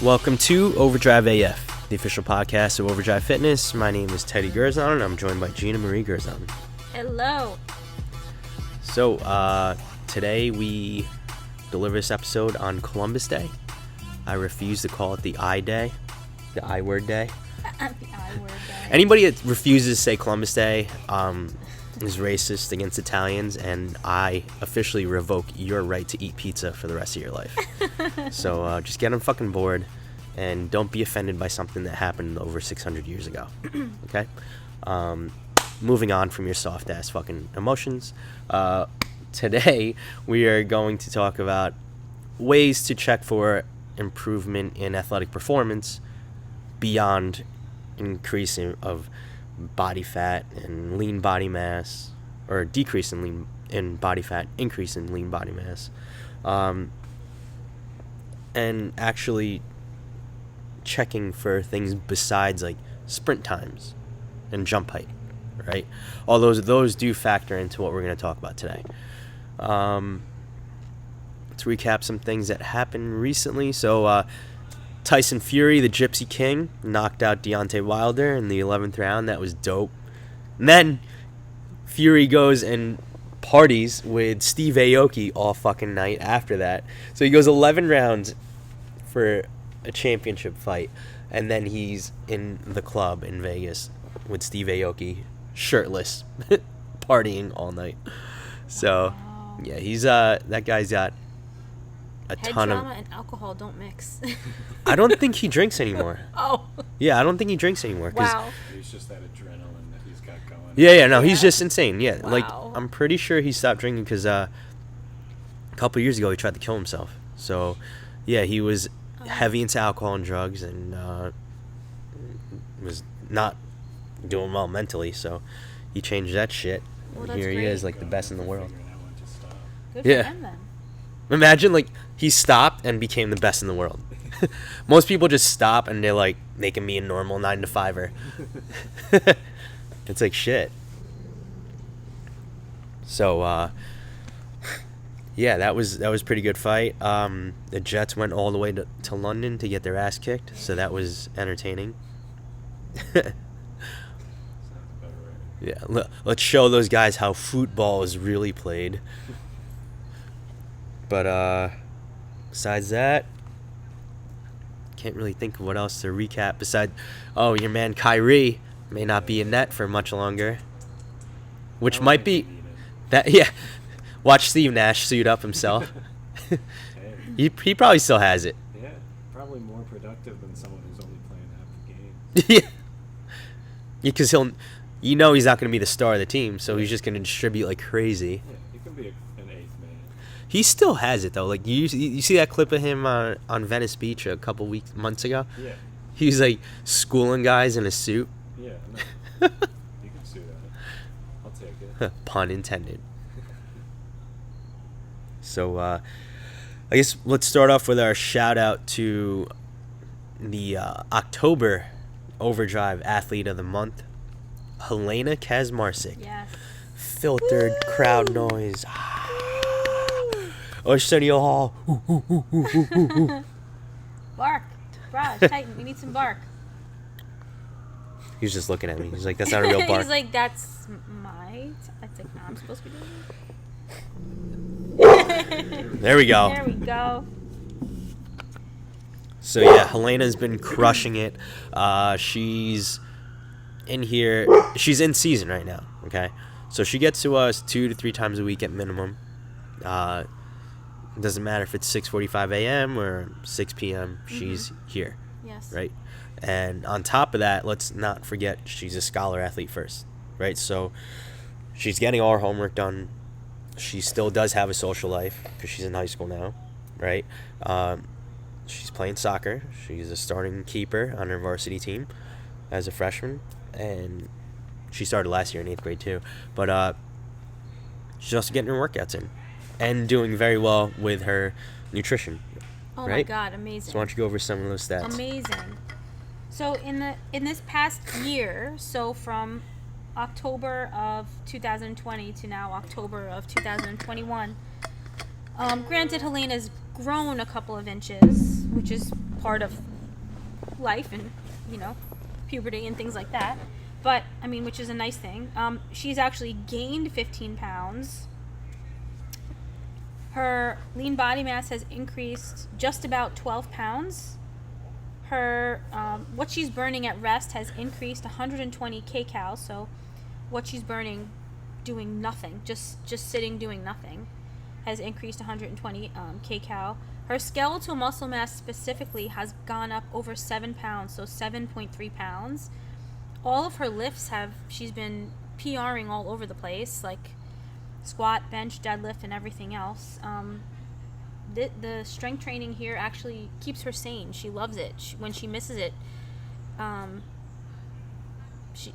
Welcome to Overdrive AF, the official podcast of Overdrive Fitness. My name is Teddy Gerzon, and I'm joined by Gina Marie Gerzon. Hello. So, today we deliver this episode on Columbus Day. I refuse to call it the I Day, the I word day. The I word day. Anybody that refuses to say Columbus Day is racist against Italians, and I officially revoke your right to eat pizza for the rest of your life. So just get on fucking board and don't be offended by something that happened over 600 years ago. Okay? Moving on from your soft ass fucking emotions. Today we are going to talk about ways to check for improvement in athletic performance beyond increasing of body fat and lean body mass, or decrease in body fat, increase in lean body mass, and actually checking for things besides like sprint times and jump height, right? All those do factor into what we're going to talk about today. Let's recap some things that happened recently. So Tyson Fury, the Gypsy King, knocked out Deontay Wilder in the 11th round. That was dope. And then Fury goes and parties with Steve Aoki all fucking night after that. So he goes 11 rounds for a championship fight, and then he's in the club in Vegas with Steve Aoki, shirtless, partying all night. So, yeah, he's that guy's got a Head ton trauma of... and alcohol don't mix. I don't think he drinks anymore. Oh. Yeah, I don't think he drinks anymore. Wow. It's just that adrenaline that he's got going. Yeah, he's just insane. Yeah, Wow. like, I'm pretty sure he stopped drinking because a couple years ago he tried to kill himself. So, yeah, he was heavy into alcohol and drugs and was not doing well mentally. So, he changed that shit. Well, And that's here he great. is, like, the best in the world. Good Yeah. for him then. Imagine, like, he stopped and became the best in the world. Most people just stop and they're like, they can be a normal 9-to-5-er. It's like shit. So, yeah, that was pretty good fight. The Jets went all the way to London to get their ass kicked, so that was entertaining. Yeah, let's show those guys how football is really played. But besides that, can't really think of what else to recap besides, your man Kyrie may not be in net for much longer, which might be that. Yeah, watch Steve Nash suit up himself. he probably still has it. Yeah, probably more productive than someone who's only playing half the game. Yeah, because he's not going to be the star of the team, so he's just going to distribute like crazy. Yeah, he can be an eighth man. He still has it though. Like you see that clip of him on Venice Beach a couple months ago. Yeah. He was like schooling guys in a suit. Yeah. No. You can sue that. I'll take it. Pun intended. So I guess let's start off with our shout out to the October Overdrive Athlete of the Month, Helena Kazmarczyk. Yes. Filtered crowd noise. Arsenio Hall. Bark. Raj, Titan, we need some bark. He was just looking at me. He's like, that's not a real bark. He's like, that's my... I think, no, I'm supposed to be doing it. There we go. There we go. So yeah, Helena's been crushing it. She's in here. She's in season right now. Okay, so she gets to us 2 to 3 times a week at minimum. It doesn't matter if it's 6:45 a.m. or 6 p.m. She's here. Yes. Right, and on top of that, let's not forget she's a scholar athlete first. Right, so she's getting all her homework done. She still does have a social life because she's in high school now. Right. She's playing soccer. She's a starting keeper on her varsity team as a freshman, and she started last year in 8th grade too. But she's also getting her workouts in and doing very well with her nutrition. Oh right? my God, amazing. So why don't you go over some of those stats? Amazing. So in this past year, so from October of 2020 to now October of 2021, Granted, Helena's grown a couple of inches, which is part of life and, puberty and things like that. But, which is a nice thing. She's actually gained 15 pounds. Her lean body mass has increased just about 12 pounds. Her, what she's burning at rest has increased 120 kcal. So what she's burning doing nothing, just sitting doing nothing, has increased 120 kcal. Her skeletal muscle mass specifically has gone up over 7 pounds, so 7.3 pounds. All of her lifts she's been PRing all over the place, like squat, bench, deadlift, and everything else. The strength training here actually keeps her sane. She loves it. When she misses it,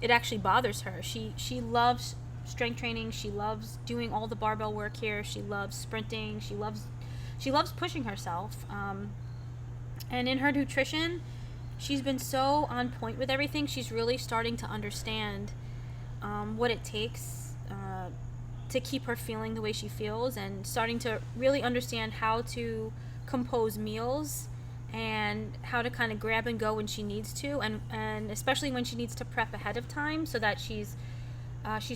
it actually bothers her. She loves strength training. She loves doing all the barbell work here. She loves sprinting. She loves pushing herself. And in her nutrition, she's been so on point with everything. She's really starting to understand what it takes to keep her feeling the way she feels, and starting to really understand how to compose meals and how to kind of grab and go when she needs to, and especially when she needs to prep ahead of time so that she's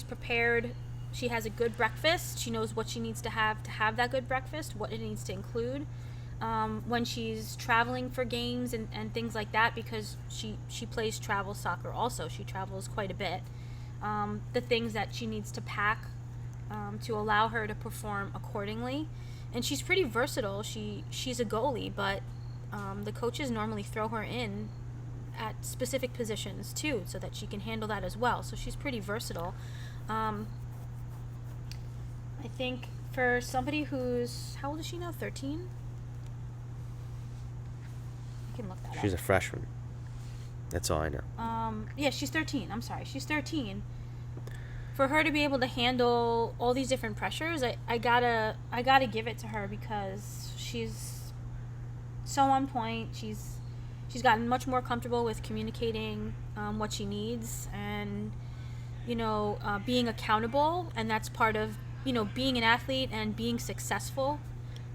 prepared. She has a good breakfast. She knows what she needs to have that good breakfast, what it needs to include. When she's traveling for games and things like that, because she plays travel soccer also. She travels quite a bit. The things that she needs to pack to allow her to perform accordingly. And she's pretty versatile. She's a goalie, but the coaches normally throw her in at specific positions too, so that she can handle that as well. So she's pretty versatile. I think for somebody who's, how old is she now? 13? I can look that up. She's a freshman. That's all I know. Yeah, she's 13. I'm sorry. She's 13. For her to be able to handle all these different pressures, I gotta give it to her, because she's so on point. She's gotten much more comfortable with communicating what she needs, and being accountable, and that's part of being an athlete and being successful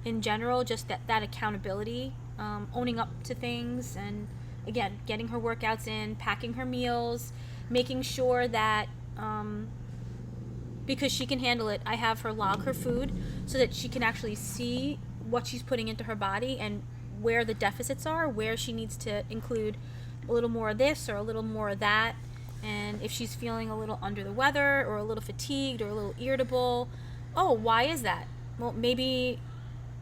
in general. Just that accountability, owning up to things, and again, getting her workouts in, packing her meals, making sure that because she can handle it, I have her log her food so that she can actually see what she's putting into her body and where the deficits are, where she needs to include a little more of this or a little more of that. And if she's feeling a little under the weather or a little fatigued or a little irritable, why is that? Well, maybe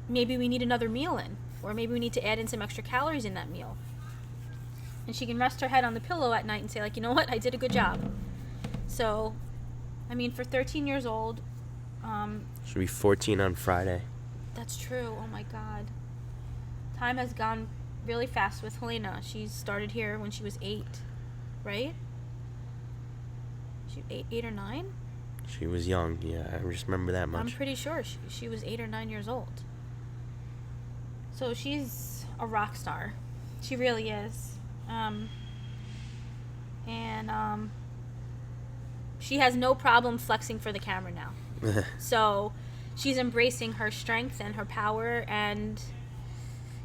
we need another meal in, or maybe we need to add in some extra calories in that meal. And she can rest her head on the pillow at night and say, like, you know what, I did a good job. So, for 13 years old, She'll be 14 on Friday. That's true. Oh my God. Time has gone really fast with Helena. She started here when she was 8, right? She 8 or 9? She was young, yeah. I just remember that much. I'm pretty sure she was 8 or 9 years old. So she's a rock star. She really is. She has no problem flexing for the camera now. So she's embracing her strength and her power, and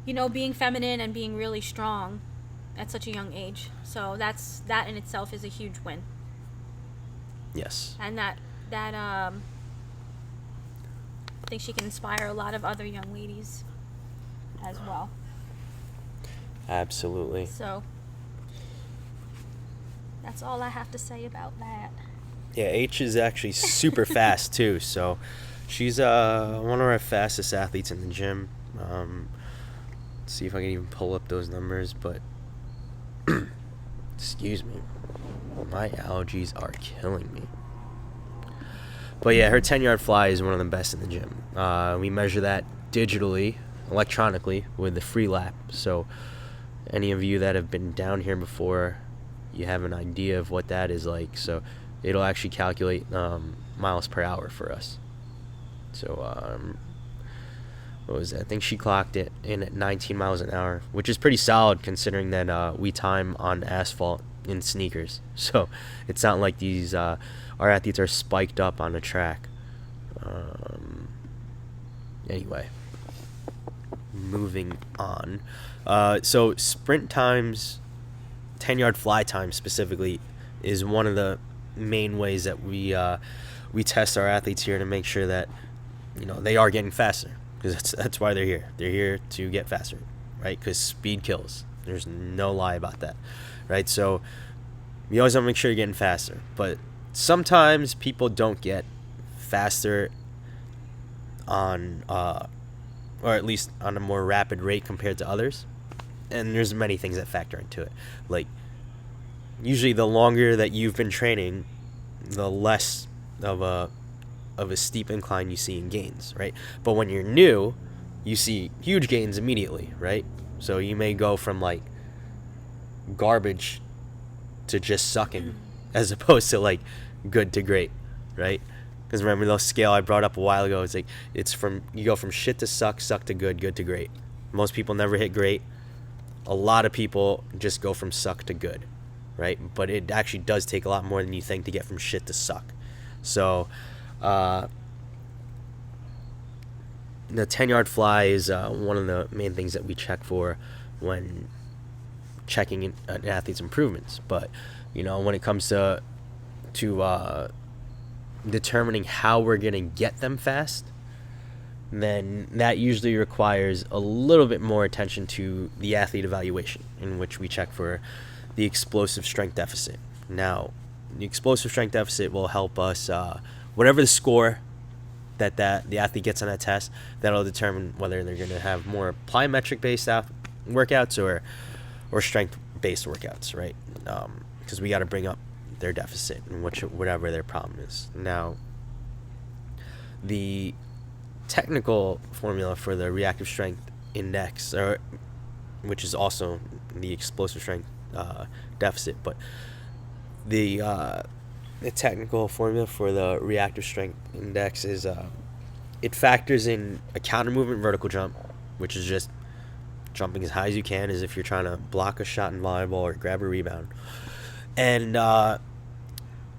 being feminine and being really strong at such a young age. So that in itself is a huge win. Yes. And that I think she can inspire a lot of other young ladies as well. Absolutely. So that's all I have to say about that. Yeah, H is actually super fast too. So she's one of our fastest athletes in the gym. Let's see if I can even pull up those numbers, but excuse me, my allergies are killing me. But yeah, her 10-yard fly is one of the best in the gym. We measure that digitally, electronically, with the free lap. So any of you that have been down here before, you have an idea of what that is like. So it'll actually calculate miles per hour for us. So what was that? I think she clocked it in at 19 miles an hour, which is pretty solid considering that we time on asphalt in sneakers. So it's not like these our athletes are spiked up on the track. Anyway, moving on. So sprint times 10-yard fly time specifically is one of the main ways that we test our athletes here to make sure that they are getting faster, because that's why they're here. They're here to get faster, right? Because speed kills. There's no lie about that, right? So you always want to make sure you're getting faster, but sometimes people don't get faster on or at least on a more rapid rate compared to others, and there's many things that factor into it. Like, usually the longer that you've been training, the less of a steep incline you see in gains, right? But when you're new, you see huge gains immediately, right? So you may go from like garbage to just sucking, as opposed to like good to great, right? Because remember the scale I brought up a while ago, it's like you go from shit to suck to good to great. Most people never hit great. A lot of people just go from suck to good, right? But it actually does take a lot more than you think to get from shit to suck. So the 10-yard fly is one of the main things that we check for when checking an athlete's improvements. But when it comes to determining how we're going to get them fast, then that usually requires a little bit more attention to the athlete evaluation, in which we check for the explosive strength deficit. Now, the explosive strength deficit will help us, whatever the score that the athlete gets on that test, that'll determine whether they're going to have more plyometric-based workouts or strength-based workouts, right? Because we got to bring up their deficit and whatever their problem is. Now, the technical formula for the reactive strength index, which is also the explosive strength deficit, but the technical formula for the reactive strength index is it factors in a counter movement vertical jump, which is just jumping as high as you can, as if you're trying to block a shot in volleyball or grab a rebound, and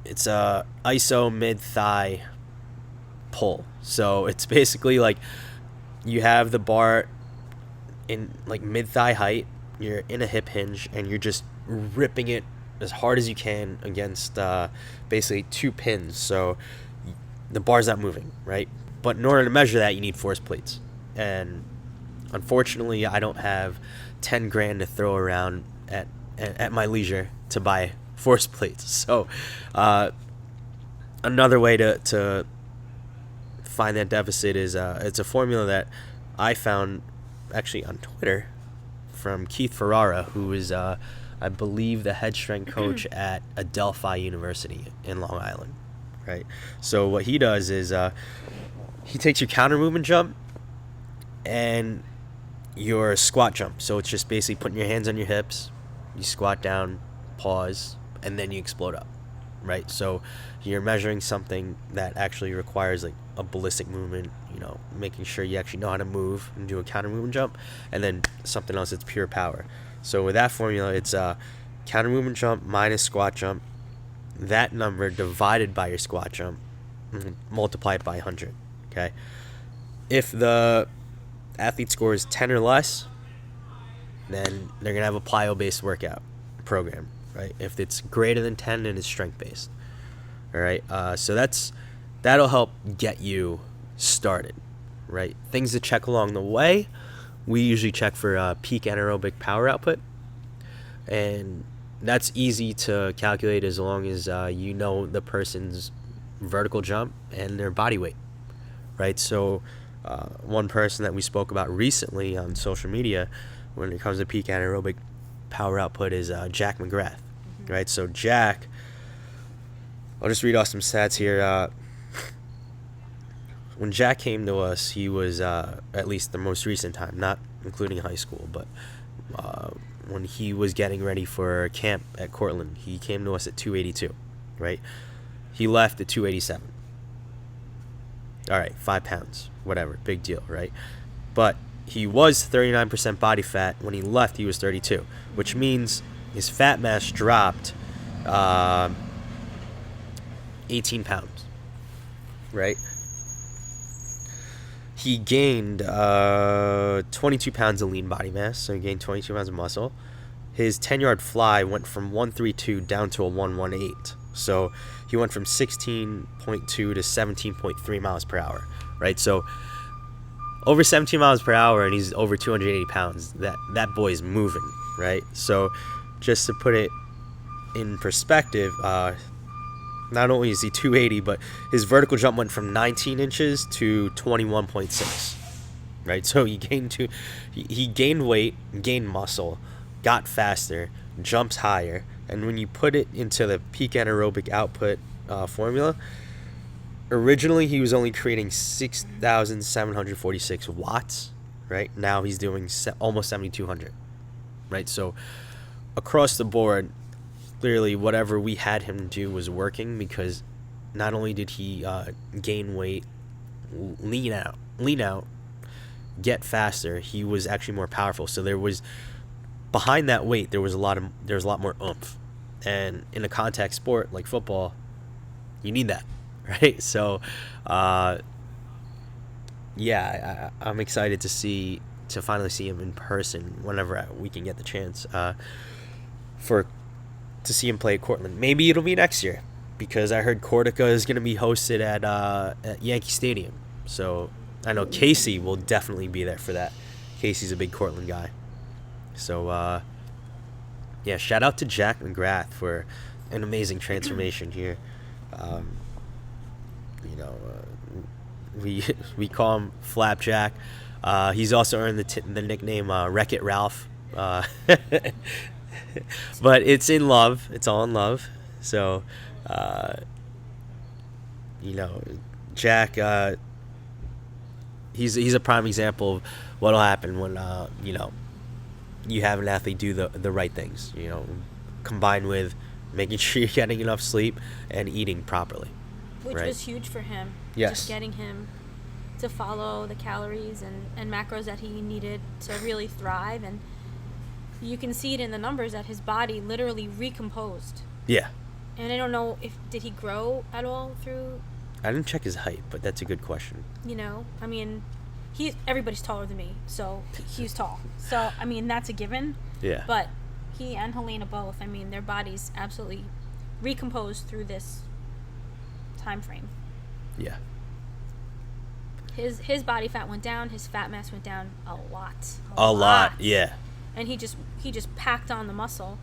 it's a iso mid-thigh pull. So it's basically like you have the bar in like mid-thigh height, you're in a hip hinge, and you're just ripping it as hard as you can against basically two pins, so the bar's not moving, right? But in order to measure that, you need force plates, and unfortunately I don't have 10 grand to throw around at my leisure to buy force plates. So another way to find that deficit is it's a formula that I found actually on Twitter from Keith Ferrara, who is I believe the head strength coach at Adelphi University in Long Island, right? So what he does is he takes your counter movement jump and your squat jump. So it's just basically putting your hands on your hips, you squat down, pause, and then you explode up, right? So you're measuring something that actually requires like a ballistic movement, making sure you actually know how to move and do a counter movement jump, and then something else that's pure power. So with that formula, it's counter movement jump minus squat jump, that number divided by your squat jump, multiply it by 100, okay? If the athlete scores 10 or less, then they're going to have a plyo-based workout program, right? If it's greater than 10, then it's strength-based, all right? So that'll help get you started, right? Things to check along the way, we usually check for peak anaerobic power output, and that's easy to calculate as long as you know the person's vertical jump and their body weight, right? So one person that we spoke about recently on social media when it comes to peak anaerobic power output is Jack Mcgrath, right? So Jack, I'll just read off some stats here. When Jack came to us, he was, at least the most recent time, not including high school, but when he was getting ready for camp at Cortland, he came to us at 282, right? He left at 287. All right, 5 pounds, whatever, big deal, right? But he was 39% body fat. When he left, he was 32, which means his fat mass dropped 18 pounds, right? He gained 22 pounds of lean body mass, so he gained 22 pounds of muscle. his 10-yard fly went from 132 down to a 118. So he went from 16.2 to 17.3 miles per hour, right? So over 17 miles per hour, and he's over 280 pounds. That boy's moving, right? So just to put it in perspective, not only is he 280, but his vertical jump went from 19 inches to 21.6, right? So he gained weight, gained muscle, got faster, jumps higher, and when you put it into the peak anaerobic output formula, originally he was only creating 6,746 watts, right? Now he's doing almost 7,200, right? So across the board, clearly whatever we had him do was working, because not only did he gain weight, lean out, get faster, he was actually more powerful. So there was, behind that weight, there was a lot more oomph, and in a contact sport like football, you need that, right? So yeah, I'm excited to finally see him in person whenever we can get the chance to see him play at Cortland. Maybe it'll be next year, because I heard Cortica is going to be hosted at Yankee Stadium. So I know Casey will definitely be there for that. Casey's a big Cortland guy. So yeah, shout out to Jack Mcgrath for an amazing transformation here. We call him Flapjack. He's also earned the nickname Wreck-It Ralph. But it's in love. It's all in love. So, Jack, he's a prime example of what'll happen when, you have an athlete do the right things, combined with making sure you're getting enough sleep and eating properly. Which right? was huge for him. Yes. Just getting him to follow the calories and macros that he needed to really thrive. And you can see it in the numbers that his body literally recomposed. Yeah. And I don't know did he grow at all through? I didn't check his height, but that's a good question. I mean, everybody's taller than me, so he's tall. So, I mean, that's a given. Yeah. But he and Helena both, I mean, their bodies absolutely recomposed through this time frame. Yeah. His body fat went down, his fat mass went down a lot. A lot, yeah. And he just packed on the muscle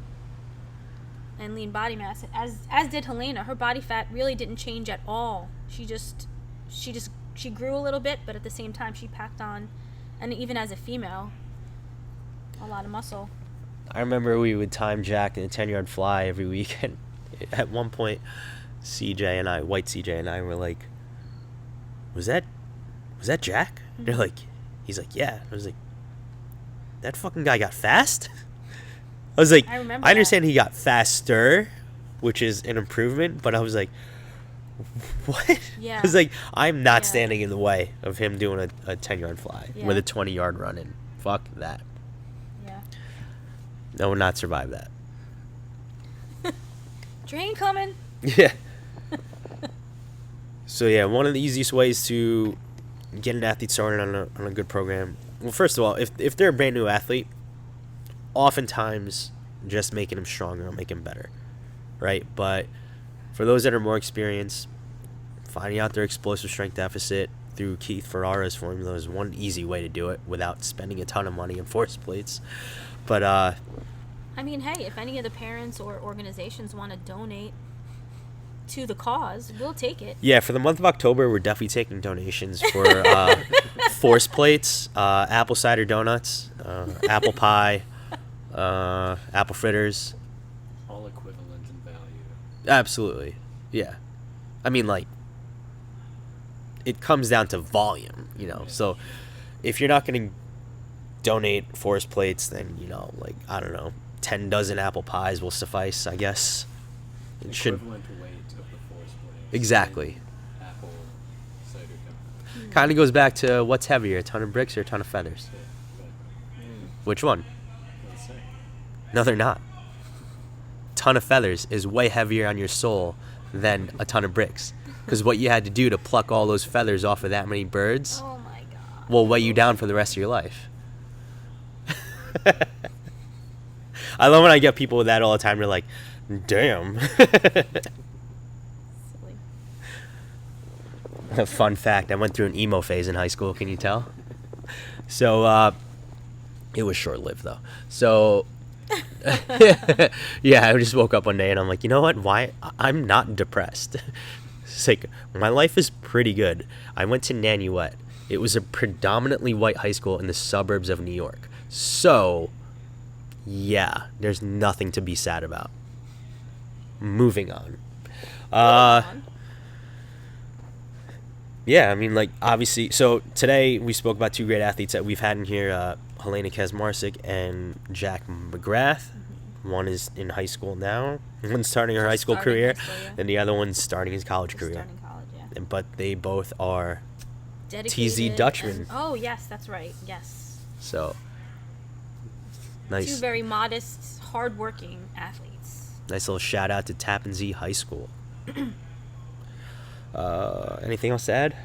and lean body mass, as did Helena. Her body fat really didn't change at all. She grew a little bit, but at the same time she packed on, and even as a female, a lot of muscle. I remember we would time Jack in a 10-yard fly every weekend. At one point, white CJ and I were like, was that Jack? Mm-hmm. They're like, he's like, yeah. I was like, that fucking guy got fast? I was like, I remember I understand he got faster, which is an improvement, but I was like, what? Yeah. I was like, I'm not standing in the way of him doing a 10-yard fly with a Yeah. 20-yard run in. Fuck that. Yeah. I would not survive that. Train coming. Yeah. So yeah, one of the easiest ways to get an athlete started on a good program. Well, first of all, if they're a brand new athlete, oftentimes just making them stronger will make them better, right? But for those that are more experienced, finding out their explosive strength deficit through Keith Ferrara's formula is one easy way to do it without spending a ton of money in force plates. But I mean, hey, if any of the parents or organizations want to donate to the cause, we'll take it. yeah, for the month of October, we're definitely taking donations for force plates, apple cider donuts, apple pie, apple fritters. All equivalent in value. Absolutely. Yeah. I mean, like, it comes down to volume, So if you're not going to donate force plates, then, like, I don't know, 10 dozen apple pies will suffice, I guess. It should. Equivalent weight of the force plate. Exactly. Apple cider donut. Kind of goes back to what's heavier, a ton of bricks or a ton of feathers? Yeah, but, Which one? let's say. No, they're not. Ton of feathers is way heavier on your soul than a ton of bricks. Because what you had to do to pluck all those feathers off of that many birds Oh my god. will weigh you down for the rest of your life. I love when I get people with that all the time. They're like, damn. Silly. Fun fact, I went through an emo phase in high school, can you tell? So, it was short-lived, though. So, yeah, I just woke up one day and I'm like, you know what? Why? I'm not depressed. It's like, my life is pretty good. I went to Nanuet. It was a predominantly white high school in the suburbs of New York. So, yeah, there's nothing to be sad about. Moving on. Yeah, I mean, like, obviously, so today we spoke about two great athletes that we've had in here, Helena Kazmarczyk and Jack Mcgrath. One is in high school now. One's starting her high school career, and the other one's starting his college career. Starting college, yeah. But they both are Dedicated TZ Dutchman. and- oh, yes, that's right. Yes. So, Two nice. very modest, hardworking athletes. Nice little shout out to Tappan Zee High School. Anything else to add?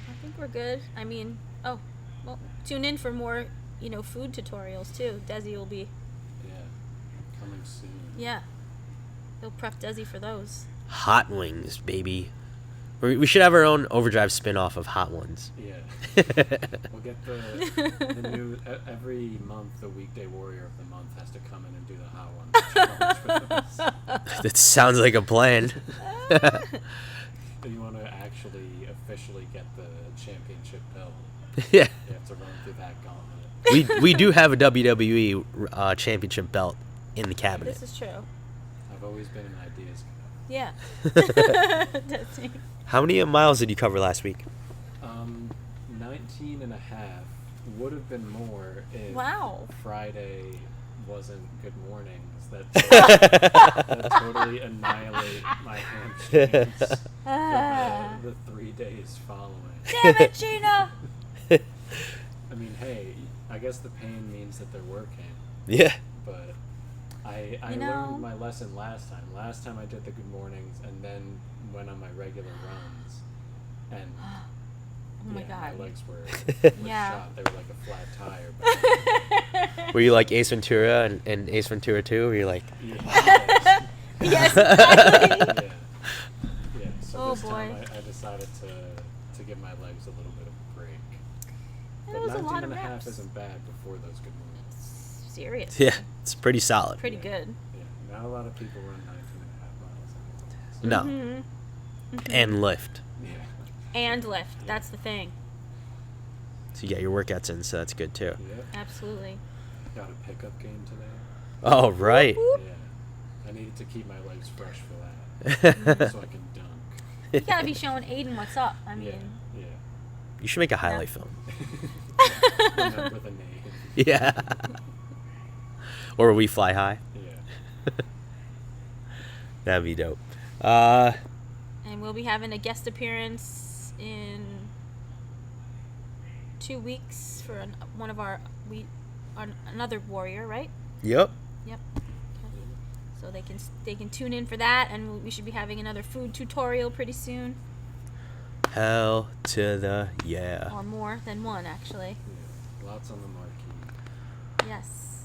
I think we're good. I mean, oh, well, tune in for more, food tutorials too. Desi will be, Yeah. Coming soon. yeah. They'll prep Desi for those. Hot Wings, baby. We should have our own Overdrive spin-off of Hot Ones. Yeah. We'll get the new every month. The weekday warrior of the month has to come in and do the hot one challenge with us. That sounds like a plan. If you want to actually officially get the championship belt, Yeah. you have to run through that gauntlet. We do have a WWE championship belt in the cabinet. This is true. I've always been an ideas guy. Yeah. Desi. How many miles did you cover last week? 19 and a half. Would have been more if Wow. Friday wasn't Good Mornings. That totally annihilate my hamstrings for the 3 days following. Damn it, Gina! I mean, hey, I guess the pain means that they're working, Yeah. but I You know- learned my lesson last time. Last time I did the Good Mornings and then went on my regular runs, and Oh my yeah, God. my legs were Yeah. shot. They were like a flat tire. But Were you like Ace Ventura and Ace Ventura 2? Were you like, yeah, Yes, exactly. yeah, yeah. So Oh, this time boy. I decided to give my legs a little bit of a break. That But was a 19 lot and of a half reps. isn't bad before those Good Mornings. Serious. yeah, it's pretty solid. Pretty good. Yeah, not a lot of people run 19 and a half miles anymore. No. And lift. Yeah. And lift. That's the thing. So you get your workouts in, so that's good too. Yep. Absolutely. Got a pickup game today. Oh, right. Whoop, Yeah. I needed to keep my legs fresh for that, You so I can dunk. You gotta be showing Aiden what's up. I mean, Yeah. should make a highlight film. Remember the name. Yeah. Or we fly high. Yeah. That'd be dope. and we'll be having a guest appearance in 2 weeks for another warrior, right? Yep. Yep. Okay. So they can tune in for that, and we should be having another food tutorial pretty soon, Hell to the yeah. or more than one actually. Yeah. Lots on the marquee. Yes.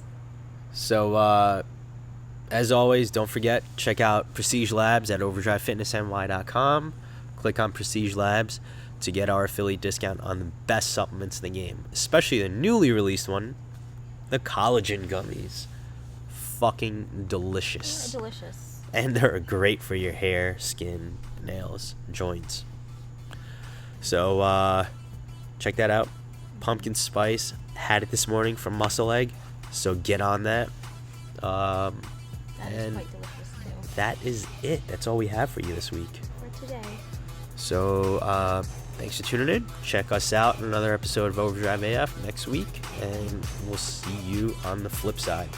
So, as always, don't forget, check out Prestige Labs at overdrivefitnessny.com. Click on Prestige Labs to get our affiliate discount on the best supplements in the game, especially the newly released one, the collagen gummies. Fucking delicious. They're delicious. And they're great for your hair, skin, nails, joints. So, check that out. Pumpkin spice. Had it this morning from Muscle Egg. So get on that. That is And quite delicious too. that is it. That's all we have for you this week. For today. So, thanks for tuning in. Check us out in another episode of Overdrive AF next week. And we'll see you on the flip side.